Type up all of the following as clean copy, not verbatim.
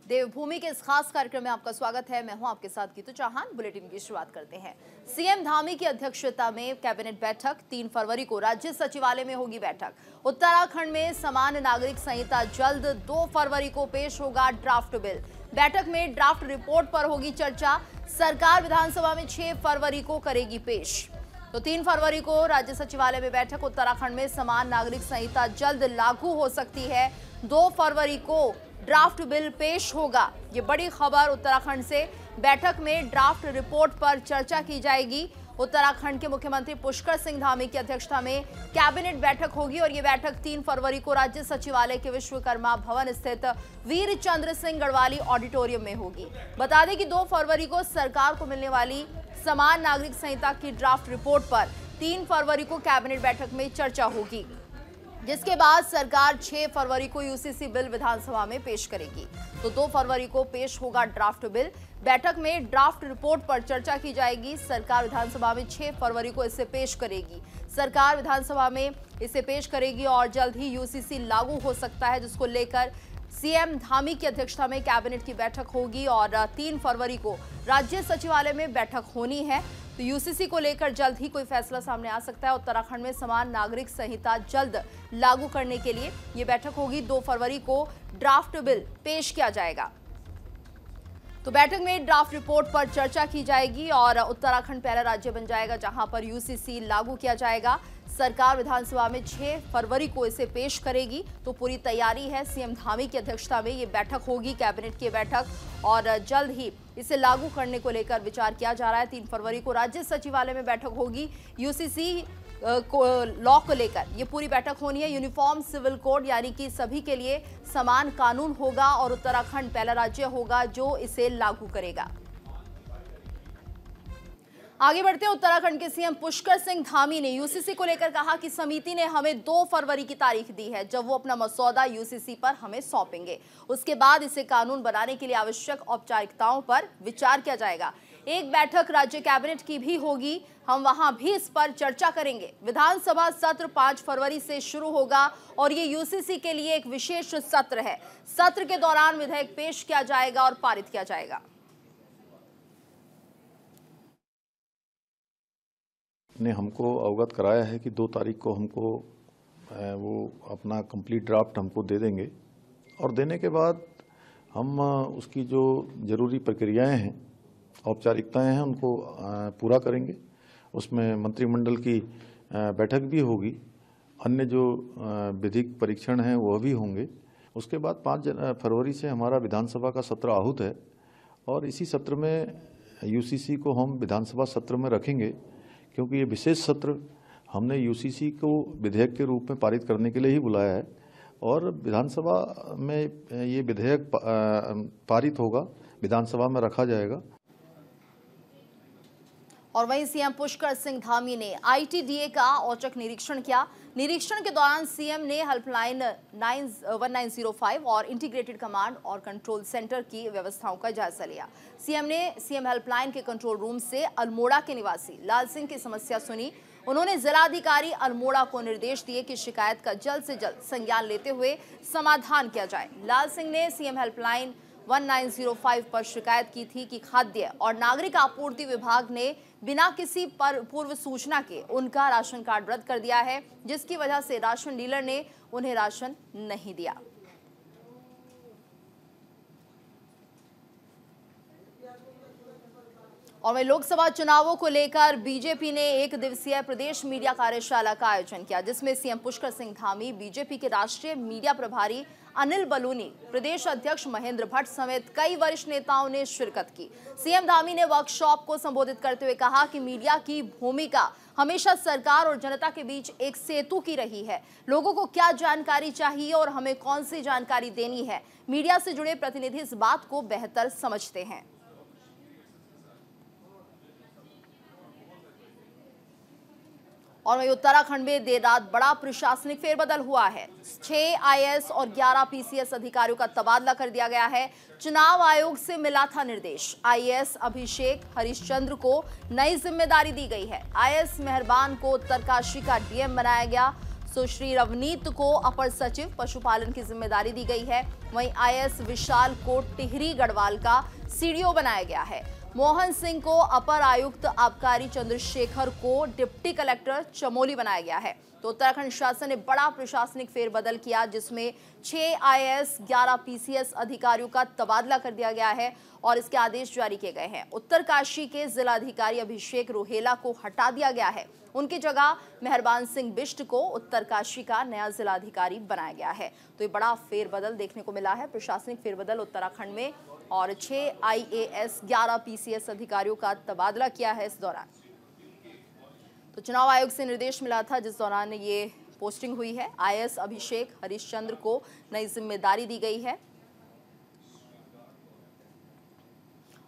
देवभूमि के इस खास कार्यक्रम में आपका स्वागत है। मैं हूं आपके साथ गीतू चौहान। बुलेटिन की शुरुआत करते हैं। सीएम धामी की अध्यक्षता में कैबिनेट बैठक। 3 फरवरी को राज्य सचिवालय में होगी बैठक। उत्तराखंड में समान नागरिक संहिता जल्द। 2 फरवरी को पेश होगा ड्राफ्ट बिल। बैठक में ड्राफ्ट रिपोर्ट पर होगी चर्चा। सरकार विधानसभा में 6 फरवरी को करेगी पेश। तो 3 फरवरी को राज्य सचिवालय में बैठक। उत्तराखंड में समान नागरिक संहिता जल्द लागू हो सकती है। 2 फरवरी को ड्राफ्ट बिल पेश होगा। ये बड़ी खबर उत्तराखंड से। बैठक में ड्राफ्ट रिपोर्ट पर चर्चा की जाएगी। उत्तराखंड के मुख्यमंत्री पुष्कर सिंह धामी की अध्यक्षता में कैबिनेट बैठक होगी और ये बैठक 3 फरवरी को राज्य सचिवालय के विश्वकर्मा भवन स्थित वीर चंद्र सिंह गढ़वाली ऑडिटोरियम में होगी। बता दें कि 2 फरवरी को सरकार को मिलने वाली समान नागरिक संहिता की ड्राफ्ट रिपोर्ट पर 3 फरवरी को कैबिनेट बैठक में चर्चा होगी, जिसके बाद सरकार 6 फरवरी को यूसीसी बिल विधानसभा में पेश करेगी। तो 2 फरवरी को पेश होगा ड्राफ्ट बिल। बैठक में ड्राफ्ट रिपोर्ट पर चर्चा की जाएगी। सरकार विधानसभा में 6 फरवरी को इसे पेश करेगी। सरकार विधानसभा में इसे पेश करेगी और जल्द ही यूसीसी लागू हो सकता है, जिसको लेकर सीएम धामी की अध्यक्षता में कैबिनेट की बैठक होगी और 3 फरवरी को राज्य सचिवालय में बैठक होनी है। तो यूसीसी को लेकर जल्द ही कोई फैसला सामने आ सकता है। उत्तराखंड में समान नागरिक संहिता जल्द लागू करने के लिए यह बैठक होगी। 2 फरवरी को ड्राफ्ट बिल पेश किया जाएगा। तो बैठक में ड्राफ्ट रिपोर्ट पर चर्चा की जाएगी और उत्तराखंड पहला राज्य बन जाएगा जहां पर यूसीसी लागू किया जाएगा। सरकार विधानसभा में 6 फरवरी को इसे पेश करेगी। तो पूरी तैयारी है। सीएम धामी की अध्यक्षता में ये बैठक होगी, कैबिनेट की बैठक, और जल्द ही इसे लागू करने को लेकर विचार किया जा रहा है। 3 फरवरी को राज्य सचिवालय में बैठक होगी। यूसीसी लॉ को लेकर ये पूरी बैठक होनी है। यूनिफॉर्म सिविल कोड यानी कि सभी के लिए समान कानून होगा और उत्तराखंड पहला राज्य होगा जो इसे लागू करेगा। आगे बढ़ते हैं। उत्तराखंड के सीएम पुष्कर सिंह धामी ने यूसीसी को लेकर कहा कि समिति ने हमें 2 फरवरी की तारीख दी है, जब वो अपना मसौदा यूसीसी पर हमें सौंपेंगे। उसके बाद इसे कानून बनाने के लिए आवश्यक औपचारिकताओं पर विचार किया जाएगा। एक बैठक राज्य कैबिनेट की भी होगी, हम वहां भी इस पर चर्चा करेंगे। विधानसभा सत्र 5 फरवरी से शुरू होगा और ये यूसीसी के लिए एक विशेष सत्र है। सत्र के दौरान विधेयक पेश किया जाएगा और पारित किया जाएगा। ने हमको अवगत कराया है कि 2 तारीख को हमको वो अपना कंप्लीट ड्राफ्ट हमको दे देंगे और देने के बाद हम उसकी जो जरूरी प्रक्रियाएं हैं, औपचारिकताएं हैं, उनको पूरा करेंगे। उसमें मंत्रिमंडल की बैठक भी होगी, अन्य जो विधिक परीक्षण हैं वह भी होंगे। उसके बाद 5 फरवरी से हमारा विधानसभा का सत्र आहूत है और इसी सत्र में यूसीसी को हम विधानसभा सत्र में रखेंगे, क्योंकि ये विशेष सत्र हमने यूसीसी को विधेयक के रूप में पारित करने के लिए ही बुलाया है और विधानसभा में ये विधेयक पारित होगा, विधानसभा में रखा जाएगा। और वहीं सीएम पुष्कर सिंह धामी ने आईटीडीए का औचक निरीक्षण किया। निरीक्षण के दौरान सीएम ने हेल्पलाइन 1905 और इंटीग्रेटेड कमांड और कंट्रोल सेंटर की व्यवस्थाओं का जायजा लिया। सीएम ने सीएम हेल्पलाइन के कंट्रोल रूम से अल्मोड़ा के निवासी लाल सिंह की समस्या सुनी। उन्होंने जिलाधिकारी अल्मोड़ा को निर्देश दिए कि शिकायत का जल्द से जल्द संज्ञान लेते हुए समाधान किया जाए। लाल सिंह ने सीएम हेल्पलाइन 1905 पर शिकायत की थी कि खाद्य और नागरिक आपूर्ति विभाग ने बिना किसी पूर्व सूचना के उनका राशन कार्ड रद्द कर दिया है, जिसकी वजह से राशन डीलर ने उन्हें राशन नहीं दिया। और वहीं लोकसभा चुनावों को लेकर बीजेपी ने 1 दिवसीय प्रदेश मीडिया कार्यशाला का आयोजन किया, जिसमें सीएम पुष्कर सिंह धामी, बीजेपी के राष्ट्रीय मीडिया प्रभारी अनिल बलूनी, प्रदेश अध्यक्ष महेंद्र भट्ट समेत कई वरिष्ठ नेताओं ने शिरकत की। सीएम धामी ने वर्कशॉप को संबोधित करते हुए कहा कि मीडिया की भूमिका हमेशा सरकार और जनता के बीच एक सेतु की रही है। लोगों को क्या जानकारी चाहिए और हमें कौन सी जानकारी देनी है, मीडिया से जुड़े प्रतिनिधि इस बात को बेहतर समझते हैं। और वहीं उत्तराखंड में देर रात बड़ा प्रशासनिक फेरबदल हुआ है। 6 आईएएस और 11 पीसीएस अधिकारियों का तबादला कर दिया गया है। चुनाव आयोग से मिला था निर्देश। आईएएस अभिषेक हरिश्चंद्र को नई जिम्मेदारी दी गई है। आईएएस मेहरबान को उत्तरकाशी का डीएम बनाया गया। सुश्री रवनीत को अपर सचिव पशुपालन की जिम्मेदारी दी गई है। वहीं आईएएस विशाल को टिहरी गढ़वाल का सीडीओ बनाया गया है। मोहन सिंह को अपर आयुक्त आबकारी, चंद्रशेखर को डिप्टी कलेक्टर चमोली बनाया गया है। तो उत्तराखंड शासन ने बड़ा प्रशासनिक फेरबदल किया, जिसमें 6 आईएएस 11 पीसीएस अधिकारियों का तबादला कर दिया गया है और इसके आदेश जारी किए गए हैं। उत्तरकाशी के जिलाधिकारी अभिषेक रोहेला को हटा दिया गया है। उनकी जगह मेहरबान सिंह बिष्ट को उत्तरकाशी का नया जिलाधिकारी बनाया गया है। तो ये बड़ा फेरबदल देखने को मिला है, प्रशासनिक फेरबदल उत्तराखंड में, और 6 आईएएस 11 पीसीएस अधिकारियों का तबादला किया है इस दौरान। तो चुनाव आयोग से निर्देश मिला था जिस दौरान ये पोस्टिंग हुई है। आईएएस अभिषेक हरिश्चंद्र को नई जिम्मेदारी दी गई है।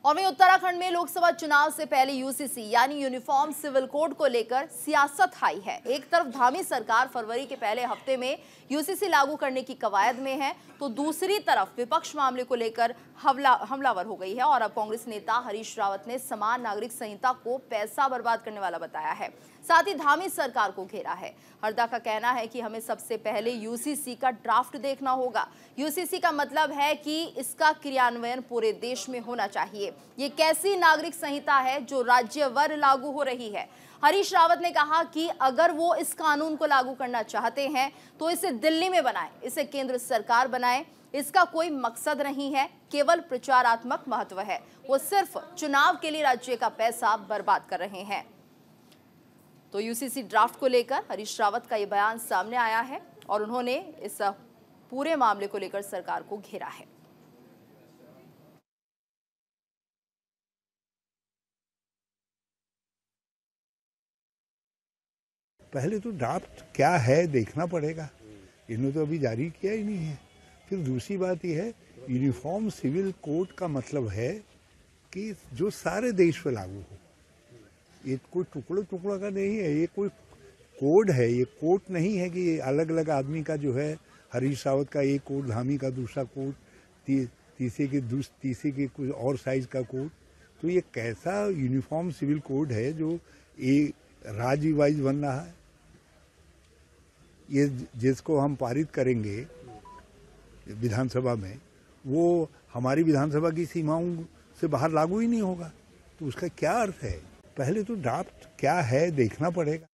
और वहीं उत्तराखंड में लोकसभा चुनाव से पहले यूसीसी यानी यूनिफॉर्म सिविल कोड को लेकर सियासत हाई है। एक तरफ धामी सरकार फरवरी के पहले हफ्ते में यूसीसी लागू करने की कवायद में है, तो दूसरी तरफ विपक्ष मामले को लेकर हमलावर हो गई है। और अब कांग्रेस नेता हरीश रावत ने समान नागरिक संहिता को पैसा बर्बाद करने वाला बताया है, साथ ही धामी सरकार को घेरा है। हरदा का कहना है कि हमें सबसे पहले यूसीसी का ड्राफ्ट देखना होगा। यूसीसी का मतलब है कि इसका क्रियान्वयन पूरे देश में होना चाहिए। ये कैसी नागरिक संहिता है जो राज्यवार लागू हो रही है? हरीश रावत ने कहा कि अगर वो इस कानून को लागू करना चाहते हैं तो इसे दिल्ली में बनाएं, इसे केंद्र सरकार बनाए। इसका कोई मकसद नहीं है, केवल प्रचारात्मक महत्व है। वो सिर्फ चुनाव के लिए राज्य का पैसा बर्बाद कर रहे हैं। तो यूसीसी ड्राफ्ट को लेकर हरीश रावत का ये बयान सामने आया है और उन्होंने इस पूरे मामले को लेकर सरकार को घेरा है। पहले तो ड्राफ्ट क्या है देखना पड़ेगा, इन्होंने तो अभी जारी किया ही नहीं है। फिर दूसरी बात यह है, यूनिफॉर्म सिविल कोड का मतलब है कि जो सारे देश में लागू हो। ये कोई टुकड़े टुकड़ा का नहीं है, ये कोई कोड है। ये कोड नहीं है कि अलग अलग आदमी का जो है, हरीश रावत का एक कोड, धामी का दूसरा कोड, तीसरे के कुछ और साइज का कोड। तो ये कैसा यूनिफॉर्म सिविल कोड है जो एक राज्य वाइज बन रहा है? ये जिसको हम पारित करेंगे विधानसभा में, वो हमारी विधानसभा की सीमाओं से बाहर लागू ही नहीं होगा। तो उसका क्या अर्थ है? पहले तो ड्राफ्ट क्या है देखना पड़ेगा।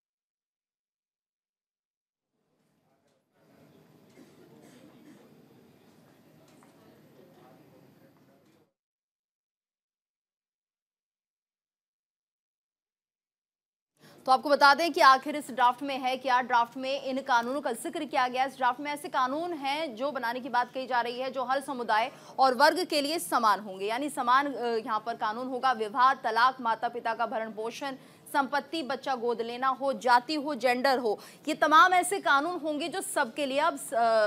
तो आपको बता दें कि आखिर इस ड्राफ्ट में है क्या। ड्राफ्ट में इन कानूनों का जिक्र किया गया। इस ड्राफ्ट में ऐसे कानून हैं जो बनाने की बात कही जा रही है जो हर समुदाय और वर्ग के लिए समान होंगे, यानी समान यहाँ पर कानून होगा। विवाह, तलाक, माता पिता का भरण पोषण, संपत्ति, बच्चा गोद लेना हो, जाति हो, जेंडर हो, ये तमाम ऐसे कानून होंगे जो सबके लिए अब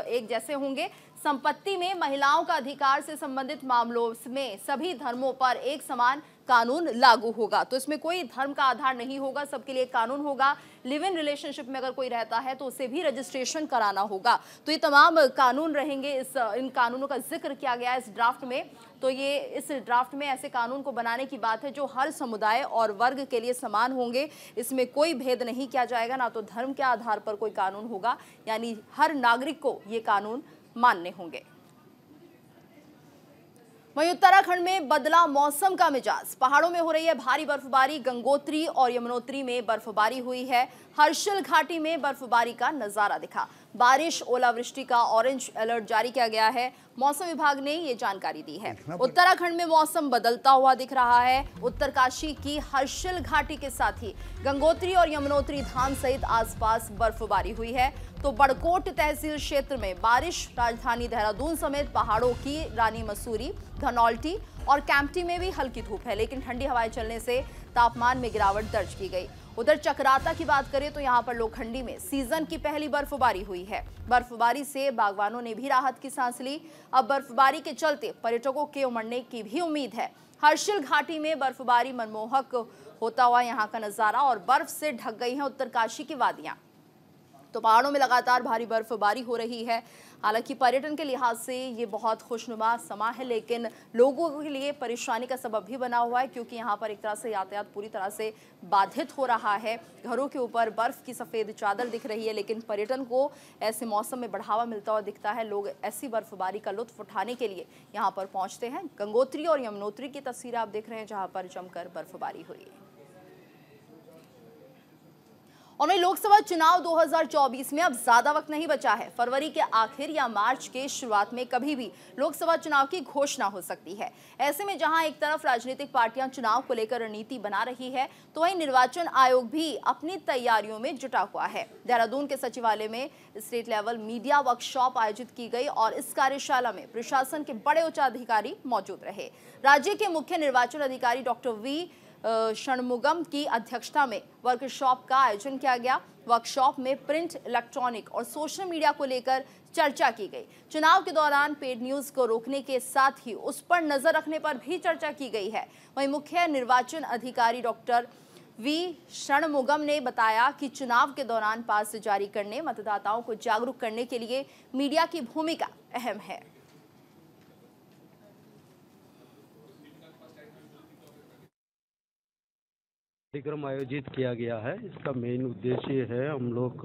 एक जैसे होंगे। संपत्ति में महिलाओं का अधिकार से संबंधित मामलों में सभी धर्मों पर एक समान कानून लागू होगा। तो इसमें कोई धर्म का आधार नहीं होगा, सबके लिए कानून होगा। लिव इन रिलेशनशिप में अगर कोई रहता है तो उसे भी रजिस्ट्रेशन कराना होगा। तो ये तमाम कानून रहेंगे। इन कानूनों का जिक्र किया गया है इस ड्राफ्ट में। तो ये इस ड्राफ्ट में ऐसे कानून को बनाने की बात है जो हर समुदाय और वर्ग के लिए समान होंगे। इसमें कोई भेद नहीं किया जाएगा, ना तो धर्म के आधार पर कोई कानून होगा, यानी हर नागरिक को ये कानून मानने होंगे। वहीं उत्तराखंड में बदला मौसम का मिजाज। पहाड़ों में हो रही है भारी बर्फबारी। गंगोत्री और यमुनोत्री में बर्फबारी हुई है। हर्षिल घाटी में बर्फबारी का नजारा दिखा। बारिश, ओलावृष्टि का ऑरेंज अलर्ट जारी किया गया है। मौसम विभाग ने ये जानकारी दी है। उत्तराखंड में मौसम बदलता हुआ दिख रहा है। उत्तरकाशी की हर्षिल घाटी के साथ ही गंगोत्री और यमुनोत्री धाम सहित आसपास बर्फबारी हुई है। तो बड़कोट तहसील क्षेत्र में बारिश। राजधानी देहरादून समेत पहाड़ों की रानी मसूरी, धनौल्टी और कैंपटी में भी हल्की धूप है, लेकिन ठंडी हवाएं चलने से तापमान में गिरावट दर्ज की गई। उधर चक्राता की बात करें तो यहां पर लोखंडी में सीजन की पहली बर्फबारी हुई है। बर्फबारी से बागवानों ने भी राहत की सांस ली। अब बर्फबारी के चलते पर्यटकों के उमड़ने की भी उम्मीद है। हर्षिल घाटी में बर्फबारी मनमोहक होता हुआ यहां का नजारा, और बर्फ से ढक गई हैं उत्तरकाशी की वादियां। तो पहाड़ों में लगातार भारी बर्फबारी हो रही है। हालांकि पर्यटन के लिहाज से ये बहुत खुशनुमा समा है, लेकिन लोगों के लिए परेशानी का सबब भी बना हुआ है, क्योंकि यहाँ पर एक तरह से यातायात पूरी तरह से बाधित हो रहा है। घरों के ऊपर बर्फ की सफ़ेद चादर दिख रही है, लेकिन पर्यटन को ऐसे मौसम में बढ़ावा मिलता हुआ दिखता है। लोग ऐसी बर्फबारी का लुत्फ उठाने के लिए यहाँ पर पहुँचते हैं। गंगोत्री और यमुनोत्री की तस्वीरें आप देख रहे हैं, जहाँ पर जमकर बर्फबारी हुई है। और वहीं लोकसभा चुनाव 2024 में अब ज्यादा वक्त नहीं बचा है। फरवरी के आखिर या मार्च के शुरुआत में कभी भी लोकसभा चुनाव की घोषणा हो सकती है। ऐसे में जहां एक तरफ राजनीतिक पार्टियां चुनाव को लेकर रणनीति बना रही है, तो वहीं निर्वाचन आयोग भी अपनी तैयारियों में जुटा हुआ है। देहरादून के सचिवालय में स्टेट लेवल मीडिया वर्कशॉप आयोजित की गई और इस कार्यशाला में प्रशासन के बड़े उच्च अधिकारी मौजूद रहे। राज्य के मुख्य निर्वाचन अधिकारी डॉक्टर वी षणमुगम की अध्यक्षता में वर्कशॉप का आयोजन किया गया। वर्कशॉप में प्रिंट, इलेक्ट्रॉनिक और सोशल मीडिया को लेकर चर्चा की गई। चुनाव के दौरान पेड न्यूज को रोकने के साथ ही उस पर नजर रखने पर भी चर्चा की गई है। वहीं मुख्य निर्वाचन अधिकारी डॉक्टर वी षणमुगम ने बताया कि चुनाव के दौरान पास जारी करने, मतदाताओं को जागरूक करने के लिए मीडिया की भूमिका अहम है। कार्यक्रम आयोजित किया गया है। इसका मेन उद्देश्य है हम लोग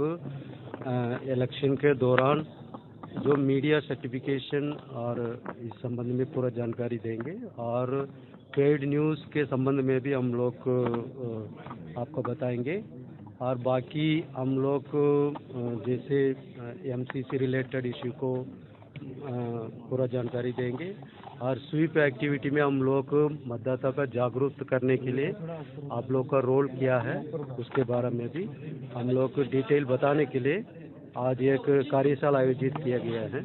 इलेक्शन के दौरान जो मीडिया सर्टिफिकेशन और इस संबंध में पूरा जानकारी देंगे, और पेड न्यूज़ के संबंध में भी हम लोग आपको बताएंगे, और बाकी हम लोग जैसे एमसीसी रिलेटेड इश्यू को पूरा जानकारी देंगे, और स्वीप एक्टिविटी में हम लोग मतदाता का जागरूक करने के लिए आप लोग का रोल क्या है उसके बारे में भी हम लोग डिटेल बताने के लिए आज एक कार्यशाला आयोजित किया गया है।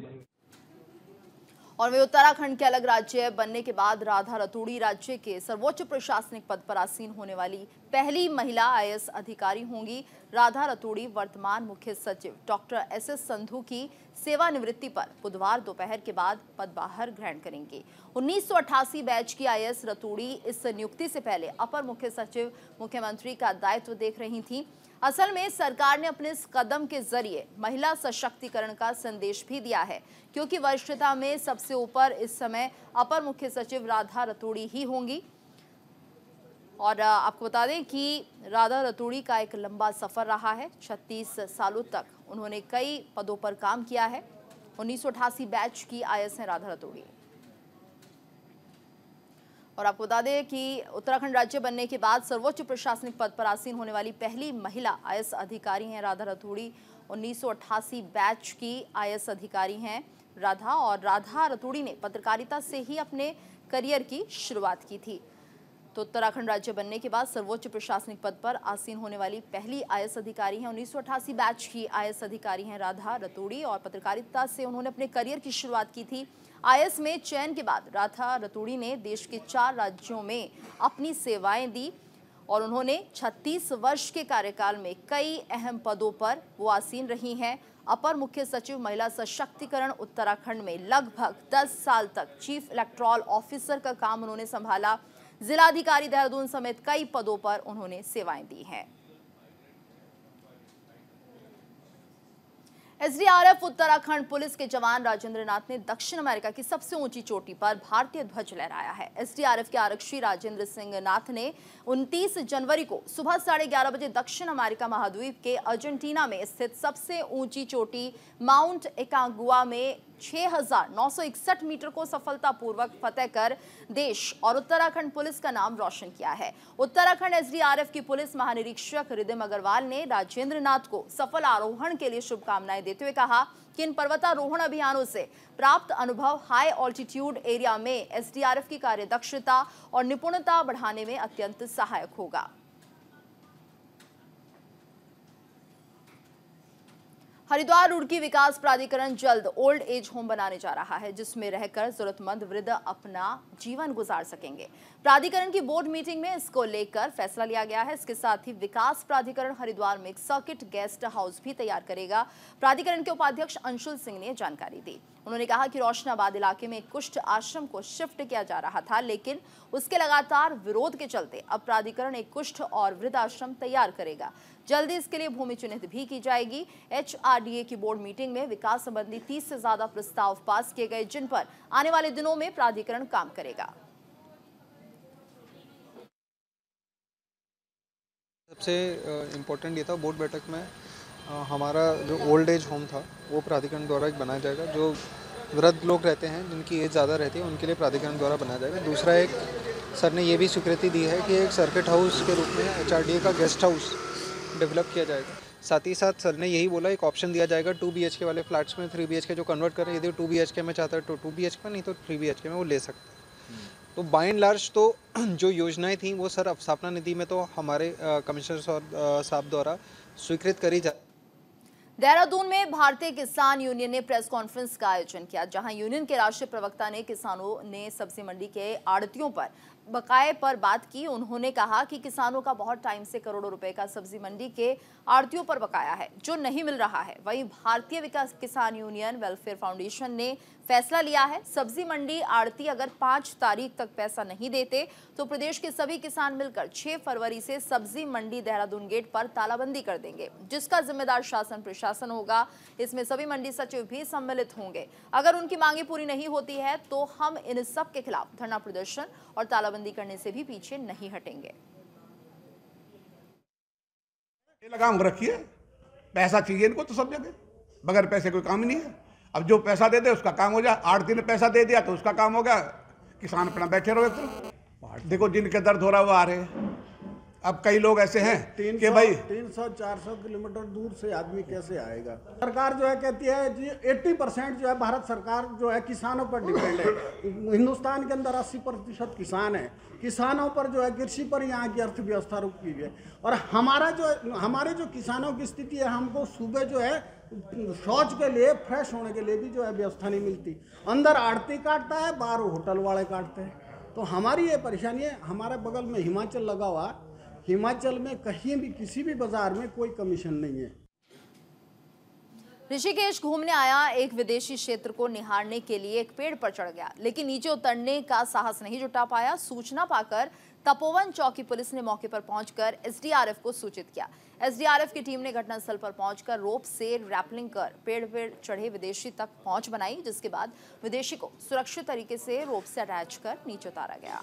और वे उत्तराखंड के अलग राज्य बनने के बाद राधा रतूड़ी राज्य के सर्वोच्च प्रशासनिक पद पर आसीन होने वाली पहली महिला आईएएस अधिकारी होंगी। राधा रतूड़ी वर्तमान मुख्य सचिव डॉक्टर एसएस संधू की सेवानिवृत्ति पर बुधवार दोपहर के बाद पदभार ग्रहण करेंगे। 1988 बैच की आईएएस रतूड़ी इस नियुक्ति से पहले अपर मुख्य सचिव मुख्यमंत्री का दायित्व देख रही थी। असल में सरकार ने अपने इस कदम के जरिए महिला सशक्तिकरण का संदेश भी दिया है, क्योंकि वरिष्ठता में सबसे ऊपर इस समय अपर मुख्य सचिव राधा रतूड़ी ही होंगी। और आपको बता दें कि राधा रतूड़ी का एक लंबा सफर रहा है। 36 सालों तक उन्होंने कई पदों पर काम किया है। 1988 बैच की आईएएस हैं राधा रतूड़ी। और आपको बता दें कि उत्तराखंड राज्य बनने के बाद सर्वोच्च प्रशासनिक पद पर आसीन होने वाली पहली महिला आईएएस अधिकारी हैं राधा रतूड़ी। 1988 बैच की आईएएस अधिकारी हैं राधा, और राधा रतूड़ी ने पत्रकारिता से ही अपने करियर की शुरुआत की थी। तो उत्तराखंड राज्य बनने के बाद सर्वोच्च प्रशासनिक पद पर आसीन होने वाली पहली आईएएस अधिकारी हैं। 1988 बैच की आईएएस अधिकारी हैं राधा रतूड़ी, और पत्रकारिता से उन्होंने अपने करियर की शुरुआत की थी। आईएएस में चयन के बाद राधा रतूड़ी ने देश के 4 राज्यों में अपनी सेवाएं दी, और उन्होंने 36 वर्ष के कार्यकाल में कई अहम पदों पर वो आसीन रही हैं। अपर मुख्य सचिव महिला सशक्तिकरण उत्तराखंड में लगभग 10 साल तक चीफ इलेक्टोरल ऑफिसर का काम उन्होंने संभाला। जिलाधिकारी देहरादून समेत कई पदों पर उन्होंने सेवाएं दी हैं। एसडीआरएफ उत्तराखंड पुलिस के जवान राजेंद्र नाथ ने दक्षिण अमेरिका की सबसे ऊंची चोटी पर भारतीय ध्वज लहराया है। एसडीआरएफ के आरक्षी राजेंद्र सिंह नाथ ने 29 जनवरी को सुबह 11:30 बजे दक्षिण अमेरिका महाद्वीप के अर्जेंटीना में स्थित सबसे ऊंची चोटी माउंट एकागुआ में 6,961 मीटर को सफलतापूर्वक फतेह कर देश और उत्तराखंड पुलिस का नाम रोशन किया है। उत्तराखंड एसडीआरएफ की पुलिस महानिरीक्षक रिदिम अग्रवाल ने राजेंद्र नाथ को सफल आरोहण के लिए शुभकामनाएं देते हुए कहा कि इन पर्वतारोहण अभियानों से प्राप्त अनुभव हाई ऑल्टीट्यूड एरिया में एसडीआरएफ की कार्यदक्षता और निपुणता बढ़ाने में अत्यंत सहायक होगा। हरिद्वार रुड़की विकास प्राधिकरण जल्द ओल्ड एज होम बनाने जा रहा है, जिसमें रहकर जरूरतमंद वृद्ध अपना जीवन गुजार सकेंगे। प्राधिकरण की बोर्ड मीटिंग में इसको लेकर फैसला लिया गया है। इसके साथ ही विकास प्राधिकरण हरिद्वार में एक सर्किट गेस्ट हाउस भी तैयार करेगा। प्राधिकरण के उपाध्यक्ष अंशुल सिंह ने जानकारी दी। उन्होंने कहा कि रोशनाबाद इलाके में एक कुष्ठ आश्रम को शिफ्ट किया जा रहा था, लेकिन उसके लगातार विरोध के चलते अब प्राधिकरण एक कुष्ठ और वृद्ध आश्रम तैयार करेगा। जल्दी इसके लिए भूमि चिन्हित भी की जाएगी। HRDA की बोर्ड मीटिंग में विकास संबंधी 30 से ज्यादा प्रस्ताव पास किए गए, जिन पर आने वाले दिनों में प्राधिकरण काम करेगा। सबसे इम्पोर्टेंट ये था बोर्ड बैठक में हमारा जो ओल्ड एज होम था वो प्राधिकरण द्वारा एक बनाया जाएगा। जो वृद्ध लोग रहते हैं जिनकी एज ज़्यादा रहती है उनके लिए प्राधिकरण द्वारा बनाया जाएगा। दूसरा, एक सर ने ये भी स्वीकृति दी है कि एक सर्किट हाउस के रूप में HRDA का गेस्ट हाउस डेवलप किया जाएगा। साथ ही साथ सर ने यही बोला, एक ऑप्शन दिया जाएगा 2 BHK वाले फ्लैट्स में 3 BHK जो कन्वर्ट करें, यदि 2 BHK में चाहता है तो 2 BHK में, नहीं तो 3 BHK में वो ले सकता है। तो बाय एंड लार्ज तो जो योजनाएं थी वो सर स्थापना निधि में तो हमारे कमिश्नर साहब द्वारा स्वीकृत करी जा। देहरादून में भारतीय किसान यूनियन ने प्रेस कॉन्फ्रेंस का आयोजन किया, जहां यूनियन के राष्ट्रीय प्रवक्ता ने किसानों ने सब्जी मंडी के आड़तियों पर बकाये पर बात की। उन्होंने कहा कि किसानों का बहुत टाइम से करोड़ों रुपए का सब्जी मंडी के आड़तियों पर बकाया है जो नहीं मिल रहा है। वहीं भारतीय विकास किसान यूनियन वेलफेयर फाउंडेशन ने फैसला लिया है, सब्जी मंडी आड़ती अगर 5 तारीख तक पैसा नहीं देते तो प्रदेश के सभी किसान मिलकर 6 फरवरी से सब्जी मंडी देहरादून गेट पर तालाबंदी कर देंगे, जिसका जिम्मेदार शासन प्रशासन होगा। इसमें सभी मंडी सचिव भी सम्मिलित होंगे। अगर उनकी मांगे पूरी नहीं होती है तो हम इन सब के खिलाफ धरना प्रदर्शन और तालाबंदी करने से भी पीछे नहीं हटेंगे। लगाम रखिए, पैसा चाहिए इनको तो सब जगह, बगैर पैसे कोई काम ही नहीं है। अब जो पैसा दे दे उसका काम हो जाए, 8 दिन पैसा दे दिया तो उसका काम हो गया, किसान अपना बैठे रहो। तो देखो जिनके दर्द हो रहा है वो आ रहे हैं। अब कई लोग ऐसे हैं कि भाई 300-400 किलोमीटर दूर से आदमी कैसे आएगा। सरकार जो है कहती है जी 80% जो है भारत सरकार जो है किसानों पर डिपेंड है। हिंदुस्तान के अंदर 80% किसान है, किसानों पर जो है कृषि पर यहाँ की अर्थव्यवस्था रुकी हुई है। और हमारे जो किसानों की स्थिति है, हमको सुबह जो है शौच के लिए, फ्रेश होने के लिए भी जो है व्यवस्था नहीं मिलती। अंदर आड़ती काटता है, बाहर होटल वाले काटते हैं। तो हमारी ये परेशानी है। हमारे बगल में हिमाचल लगा हुआ, हिमाचल में कहीं भी किसी भी बाजार में कोई कमीशन नहीं है। ऋषिकेश घूमने आया एक विदेशी क्षेत्र को निहारने के लिए एक पेड़ पर चढ़ गया, लेकिन नीचे उतरने का साहस नहीं जुटा पाया। सूचना पाकर तपोवन चौकी पुलिस ने मौके पर पहुंचकर SDRF को सूचित किया। SDRF की टीम ने घटनास्थल पर पहुंचकर रोप से रैपलिंग कर पेड़ पर चढ़े विदेशी तक पहुंच बनाई, जिसके बाद विदेशी को सुरक्षित तरीके से रोप से अटैच कर नीचे उतारा गया।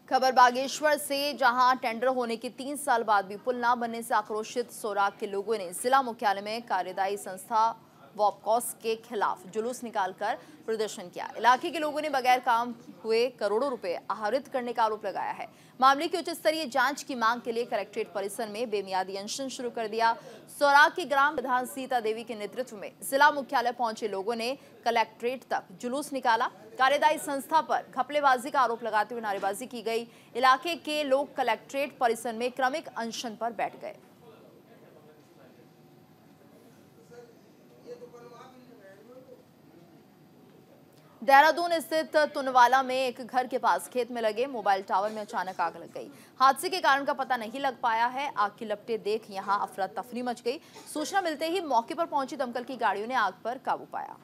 खबर बागेश्वर से, जहां टेंडर होने के 3 साल बाद भी पुल न बनने से आक्रोशित सोराग के लोगों ने जिला मुख्यालय में कार्यदायी संस्था वॉपकॉस के खिलाफ जुलूस निकालकर प्रदर्शन किया। इलाके के लोगों ने बगैर काम हुए करोड़ों रुपए आहरित करने का आरोप लगाया है। मामले की उच्च स्तरीय जांच की मांग के लिए कलेक्ट्रेट परिसर में बेमियादी अनशन शुरू कर दिया। सोराग की ग्राम प्रधान सीता देवी के नेतृत्व में जिला मुख्यालय पहुंचे लोगों ने कलेक्ट्रेट तक जुलूस निकाला। कार्यदायी संस्था पर घपलेबाजी का आरोप लगाते हुए नारेबाजी की गई। इलाके के लोग कलेक्ट्रेट परिसर में क्रमिक अनशन पर बैठ गए। देहरादून स्थित तुनवाला में एक घर के पास खेत में लगे मोबाइल टावर में अचानक आग लग गई। हादसे के कारण का पता नहीं लग पाया है। आग की लपटें देख यहां अफरा तफरी मच गई। सूचना मिलते ही मौके पर पहुंची दमकल की गाड़ियों ने आग पर काबू पाया।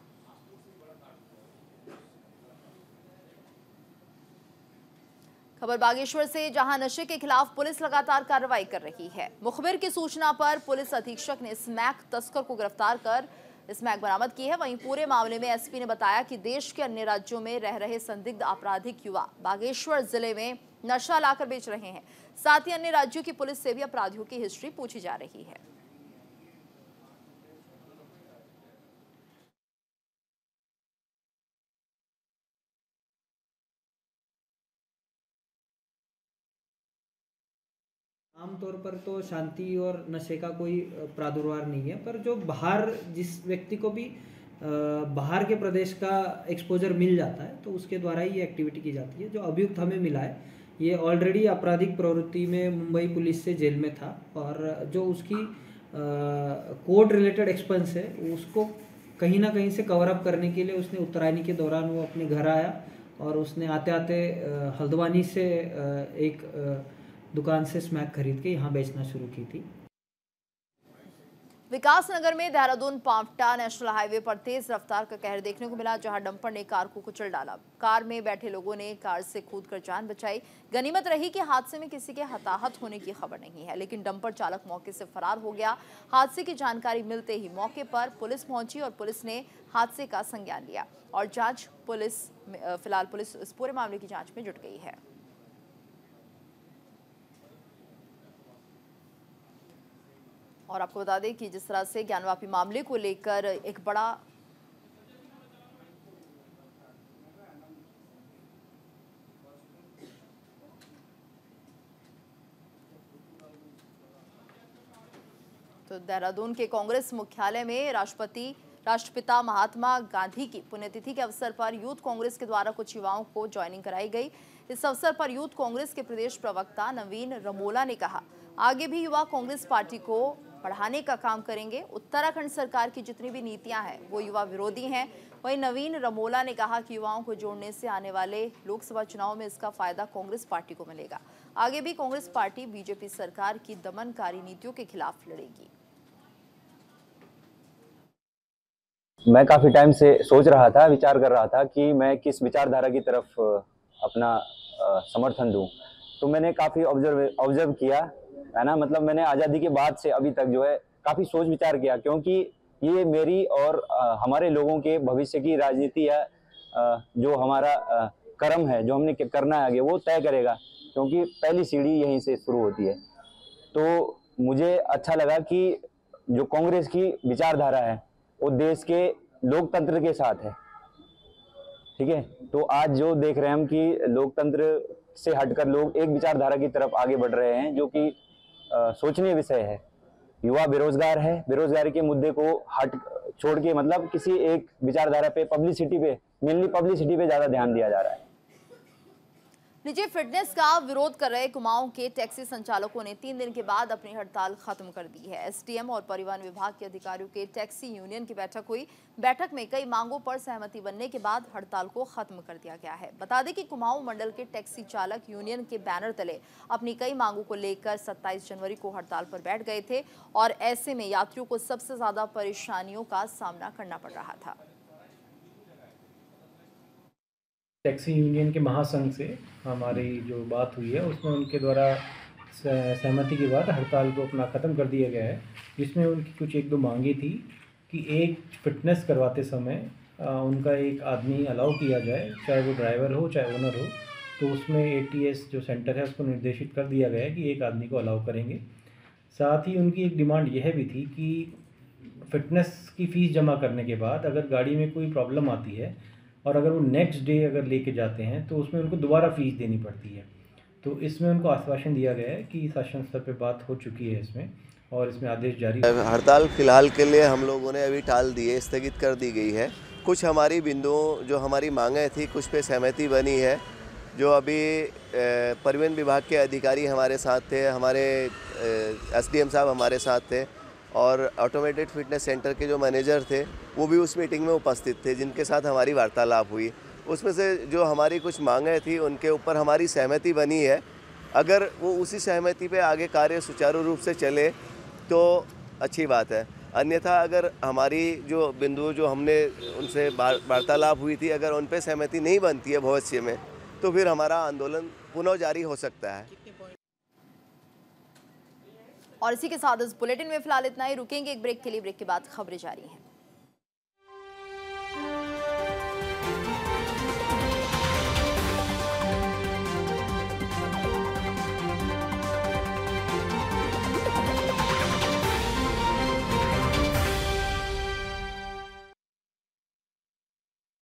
खबर बागेश्वर से, जहां नशे के खिलाफ पुलिस लगातार कार्रवाई कर रही है। मुखबिर की सूचना पर पुलिस अधीक्षक ने स्मैक तस्कर को गिरफ्तार कर स्मैक बरामद की है। वहीं पूरे मामले में एसपी ने बताया कि देश के अन्य राज्यों में रह रहे संदिग्ध आपराधिक युवा बागेश्वर जिले में नशा लाकर बेच रहे हैं। साथ ही अन्य राज्यों की पुलिस से भी अपराधियों की हिस्ट्री पूछी जा रही है। आमतौर पर तो शांति और नशे का कोई प्रादुर्भाव नहीं है, पर जो बाहर जिस व्यक्ति को भी बाहर के प्रदेश का एक्सपोजर मिल जाता है तो उसके द्वारा ही ये एक्टिविटी की जाती है। जो अभियुक्त हमें मिला है ये ऑलरेडी आपराधिक प्रवृत्ति में मुंबई पुलिस से जेल में था और जो उसकी कोर्ट रिलेटेड एक्सपेंस है उसको कहीं ना कहीं से कवर अप करने के लिए उसने उत्तरायणी के दौरान वो अपने घर आया और उसने आते आते हल्द्वानी से एक दुकान से स्मैक खरीद के यहाँ बेचना शुरू की थी। विकासनगर में देहरादून पांवटा नेशनल हाईवे पर तेज रफ्तार का कहर देखने को मिला, जहां डंपर ने कार को कुचल डाला। कार में बैठे लोगों ने कार से कूदकर जान बचाई। गनीमत रही कि हादसे में किसी के हताहत होने की खबर नहीं है, लेकिन डंपर चालक मौके से फरार हो गया। हादसे की जानकारी मिलते ही मौके पर पुलिस पहुंची और पुलिस ने हादसे का संज्ञान लिया और फिलहाल पुलिस इस पूरे मामले की जांच में जुट गई है। और आपको बता दें कि जिस तरह से ज्ञानवापी मामले को लेकर एक बड़ा तो देहरादून के कांग्रेस मुख्यालय में राष्ट्रपिता महात्मा गांधी की पुण्यतिथि के अवसर पर यूथ कांग्रेस के द्वारा कुछ युवाओं को ज्वाइनिंग कराई गई। इस अवसर पर यूथ कांग्रेस के प्रदेश प्रवक्ता नवीन रमोला ने कहा, आगे भी युवा कांग्रेस पार्टी को बढ़ाने का काम करेंगे। उत्तराखंड सरकार की जितनी भी नीतियां हैं वो युवा विरोधी हैं। वहीं नवीन रमोला ने कहा कि युवाओं को जोड़ने से आने वाले लोकसभा चुनाव में इसका फायदा कांग्रेस पार्टी को मिलेगा। आगे भी कांग्रेस पार्टी बीजेपी सरकार की दमनकारी नीतियों के खिलाफ लड़ेगी। मैं काफ़ी टाइम से सोच रहा था, विचार कर रहा था कि मैं किस विचारधारा की तरफ अपना समर्थन दूं। तो मैंने काफ़ी ऑब्जर्व किया, है ना, मतलब मैंने आज़ादी के बाद से अभी तक जो है काफ़ी सोच विचार किया, क्योंकि ये मेरी और हमारे लोगों के भविष्य की राजनीति या जो हमारा कर्म है, जो हमने करना है आगे, वो तय करेगा, क्योंकि पहली सीढ़ी यहीं से शुरू होती है। तो मुझे अच्छा लगा कि जो कांग्रेस की विचारधारा है वो देश के लोकतंत्र के साथ है, ठीक है। तो आज जो देख रहे हैं हम कि लोकतंत्र से हटकर लोग एक विचारधारा की तरफ आगे बढ़ रहे हैं, जो कि सोचनीय विषय है। युवा बेरोजगार है, बेरोजगारी के मुद्दे को छोड़ के मतलब किसी एक विचारधारा पे, मेनली पब्लिसिटी पे ज्यादा ध्यान दिया जा रहा है। निजी फिटनेस का विरोध कर रहे कुमाऊं के टैक्सी संचालकों ने 3 दिन के बाद अपनी हड़ताल खत्म कर दी है। एसडीएम और परिवहन विभाग के अधिकारियों के टैक्सी यूनियन की बैठक हुई। बैठक में कई मांगों पर सहमति बनने के बाद हड़ताल को खत्म कर दिया गया है। बता दें कि कुमाऊं मंडल के टैक्सी चालक यूनियन के बैनर तले अपनी कई मांगों को लेकर 27 जनवरी को हड़ताल पर बैठ गए थे और ऐसे में यात्रियों को सबसे ज्यादा परेशानियों का सामना करना पड़ रहा था। टैक्सी यूनियन के महासंघ से हमारी जो बात हुई है उसमें उनके द्वारा सहमति के बाद हड़ताल को अपना ख़त्म कर दिया गया है, जिसमें उनकी कुछ 1-2 मांगे थी कि एक फिटनेस करवाते समय उनका एक आदमी अलाउ किया जाए, चाहे वो ड्राइवर हो चाहे ओनर हो। तो उसमें ATS जो सेंटर है उसको निर्देशित कर दिया गया है कि एक आदमी को अलाउ करेंगे। साथ ही उनकी एक डिमांड यह भी थी कि फिटनेस की फ़ीस जमा करने के बाद अगर गाड़ी में कोई प्रॉब्लम आती है और अगर वो नेक्स्ट डे अगर लेके जाते हैं तो उसमें उनको दोबारा फ़ीस देनी पड़ती है। तो इसमें उनको आश्वासन दिया गया है कि शासन स्तर पे बात हो चुकी है इसमें और इसमें आदेश जारी। हड़ताल फिलहाल के लिए हम लोगों ने अभी टाल दी है, स्थगित कर दी गई है। कुछ हमारी बिंदुओं जो हमारी मांगें थी कुछ पे सहमति बनी है। जो अभी परिवहन विभाग के अधिकारी हमारे साथ थे, हमारे SDM साहब हमारे साथ थे और ऑटोमेटेड फिटनेस सेंटर के जो मैनेजर थे वो भी उस मीटिंग में उपस्थित थे, जिनके साथ हमारी वार्तालाप हुई। उसमें से जो हमारी कुछ मांगें थी उनके ऊपर हमारी सहमति बनी है। अगर वो उसी सहमति पे आगे कार्य सुचारू रूप से चले तो अच्छी बात है, अन्यथा अगर हमारी जो बिंदु जो हमने उनसे वार्तालाप हुई थी अगर उन पर सहमति नहीं बनती है भविष्य में तो फिर हमारा आंदोलन पुनः जारी हो सकता है। और इसी के साथ इस बुलेटिन में फिलहाल इतना ही। रुकेंगे एक ब्रेक के लिए, ब्रेक के बाद खबरें जारी हैं।